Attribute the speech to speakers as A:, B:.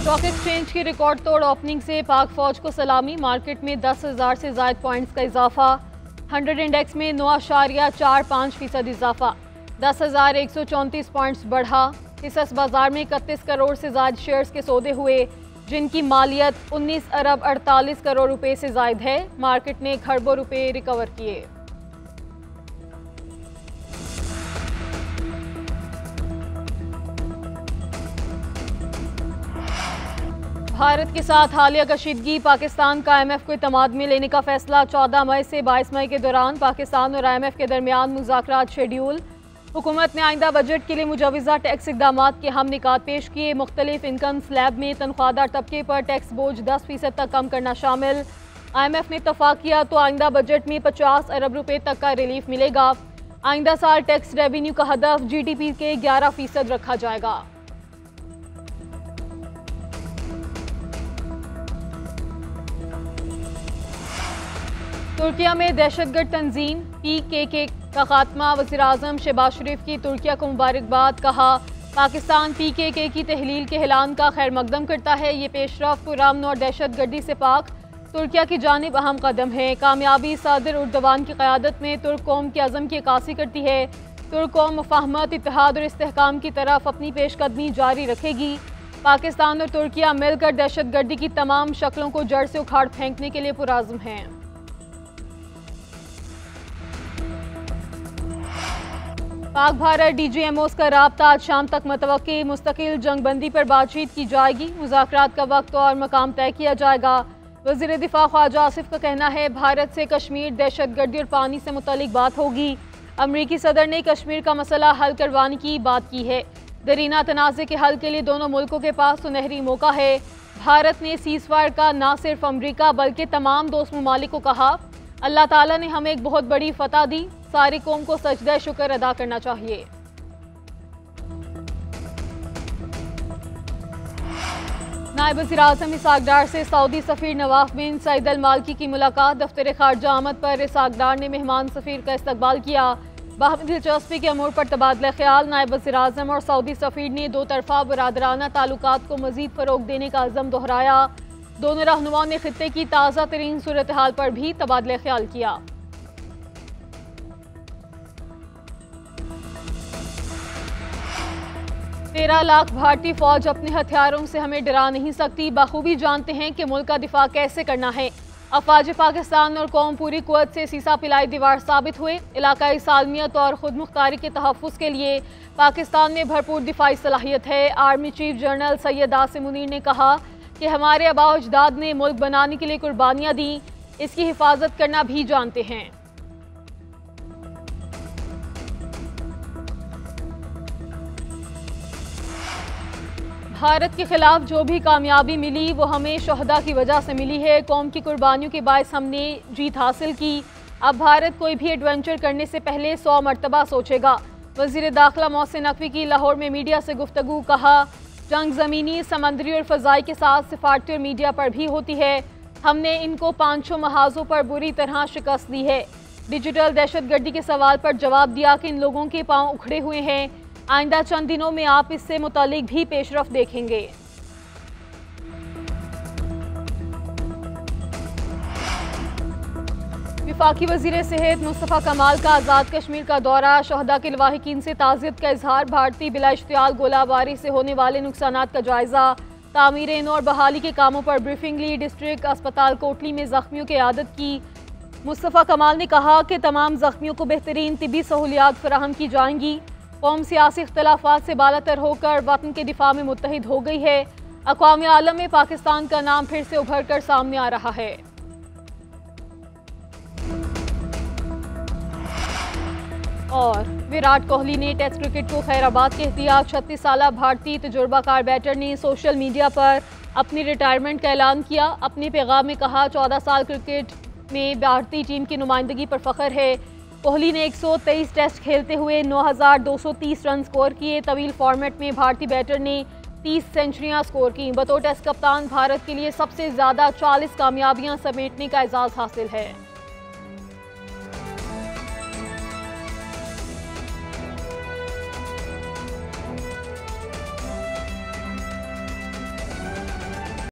A: Stock exchange की record तोड़ opening से पाक फौज को सलामी। मार्केट में 10,000 से ज़ायद पॉइंट्स का इजाफा। 100 इंडेक्स में 9.45% इजाफा। 10,134 पॉइंट्स बढ़ा। हिस्सा बाजार में 31 करोड़ से ज़ायद शेयर्स के सौदे हुए, जिनकी मालियत 19 अरब 48 करोड़ रुपए से ज़ायद है। मार्केट ने खरबों रुपए रिकवर किए। भारत के साथ हालिया कशीदगी। पाकिस्तान का IMF को इत्तेमाद में लेने का फैसला। 14 मई से 22 मई के दौरान पाकिस्तान और IMF के दरमियान मुज़ाकरात शेड्यूल। हुकूमत ने आइंदा बजट के लिए मुजवज़ा टैक्स इक़दामात के हम निकात पेश किए। मुख्तलिफ इनकम स्लैब में तनख्वाहदार तबके पर टैक्स बोझ 10% तक कम करना शामिल। IMF ने इत्तफाक किया तो आइंदा बजट में 50 अरब रुपए तक का रिलीफ मिलेगा। आइंदा साल टैक्स रेवेन्यू का हदफ GDP के 11% रखा जाएगा। तुर्किया में दहशतगर्द तंजीम PKK का खात्मा। वज़ीर-ए-आज़म शहबाज शरीफ की तुर्किया को मुबारकबाद। कहा, पाकिस्तान PKK की तहलील के ऐलान का खैर मकदम करता है। ये पेशरफ पुरअमन और दहशतगर्दी से पाक तुर्किया की जानिब अहम कदम है। कामयाबी सदर उर्दवान की क़यादत में तुर्क कौम के अज़म की अक्कासी करती है। तुर्क कौम मुफाहमत, इत्तेहाद और इस्तेहकाम की तरफ अपनी पेशकदमी जारी रखेगी। पाकिस्तान और तुर्किया मिलकर दहशतगर्दी की तमाम शक्लों को जड़ से उखाड़ फेंकने के लिए पुरअज़्म हैं। पाक भारत DGMOs का राब्ता आज शाम तक मुतवक्की। मुस्तकिल जंगबंदी पर बातचीत की जाएगी। मुज़ाकरात का वक्त और मकाम तय किया जाएगा। वज़ीर दिफा ख्वाजा आसिफ का कहना है, भारत से कश्मीर, दहशतगर्दी और पानी से मुतल्लिक बात होगी। अमरीकी सदर ने कश्मीर का मसला हल करवाने की बात की है। दरीना तनाज़े के हल के लिए दोनों मुल्कों के पास सुनहरी मौका है। भारत ने सीज़फायर का न सिर्फ अमरीका बल्कि तमाम दोस्त ममालिक को कहा, अल्लाह ताला ने हमें एक बहुत बड़ी फतह दी। सारी कौम को सजदा शुक्र अदा करना चाहिए। नायब वज़ीर-ए-आज़म इसहाक डार से सऊदी सफ़ीर नवाफ बिन सईद अल मालकी की मुलाकात। दफ्तर खारजा आमद पर इसहाक डार ने मेहमान सफ़ीर का इस्तकबाल किया। बाहमी दिलचस्पी के अमूर पर तबादला ख्याल। नायब वज़ीर-ए-आज़म और सऊदी सफ़ीर ने दो तरफ़ा बरादराना ताल्लुकात को मज़ीद फ़रोग़ देने का अज़म दोहराया। दोनों रहनुमाओं ने खित्ते की ताज़ा तरीन सूरत हाल पर भी तबादला ख्याल किया। तेरह लाख भारतीय फौज अपने हथियारों से हमें डरा नहीं सकती। बखूबी जानते हैं कि मुल्क का दिफा कैसे करना है। अफवाज पाकिस्तान और कौम पूरी कुव्वत से सीसा पिलाई दीवार साबित हुए। इलाकाई सालमियत और खुद मुख्तारी के तहफ़्फ़ुज़ के लिए पाकिस्तान में भरपूर दिफाई सलाहियत है। Army chief general Syed Asim Munir ने कहा कि हमारे आबा अजदाद ने मुल्क बनाने के लिए कुर्बानियाँ दी, इसकी हिफाजत करना भी जानते हैं। भारत के खिलाफ जो भी कामयाबी मिली वो हमें शहदा की वजह से मिली है। कौम की कुर्बानियों के बायस हमने जीत हासिल की। अब भारत कोई भी एडवेंचर करने से पहले 100 मरतबा सोचेगा। वज़ीर दाखिला मोहसिन नकवी की लाहौर में मीडिया से गुफ्तगू। कहा, जंग ज़मीनी, समंदरी और फ़ज़ाई के साथ सिफारती और मीडिया पर भी होती है। हमने इनको 500 महाजों पर बुरी तरह शिकस्त दी है। डिजिटल दहशतगर्दी के सवाल पर जवाब दिया कि इन लोगों के पाँव उखड़े हुए हैं। आइंदा चंद दिनों में आप इससे मुतालिक भी पेशरफ देखेंगे। वफाकी वज़ीर सेहत मुस्तफ़ा कमाल का आज़ाद कश्मीर का दौरा। शहदा के लवाहिकीन से ताज़ियत का इजहार। भारतीय बिला इश्तियाल गोलाबारी से होने वाले नुकसानात का जायज़ा। तामीर और बहाली के कामों पर ब्रीफिंग ली। डिस्ट्रिक्ट अस्पताल कोटली में ज़ख्मियों की इयादत की। मुस्तफ़ा कमाल ने कहा कि तमाम ज़ख्मियों को बेहतरीन तिबी सहूलियात फराहम की जाएंगी। कौम सियासी इख्तलाफात से बालातर होकर वतन के दिफा में मुत्तहिद हो गई है। अक़वाम आलम में पाकिस्तान का नाम फिर से उभर कर सामने आ रहा है। और विराट कोहली ने टेस्ट क्रिकेट को खैराबाद कह दिया। 36 साला भारतीय तजुर्बाकार बैटर ने सोशल मीडिया पर अपनी रिटायरमेंट का ऐलान किया। अपने पैगाम में कहा, 14 साल क्रिकेट में भारतीय टीम की नुमाइंदगी पर फख्र है। कोहली ने 123 टेस्ट खेलते हुए 9,230 रन स्कोर किए। तवील फॉर्मेट में भारतीय बैटर ने 30 सेंचुरियां स्कोर की। बतौर टेस्ट कप्तान भारत के लिए सबसे ज़्यादा 40 कामयाबियां समेटने का एजाज़ हासिल है।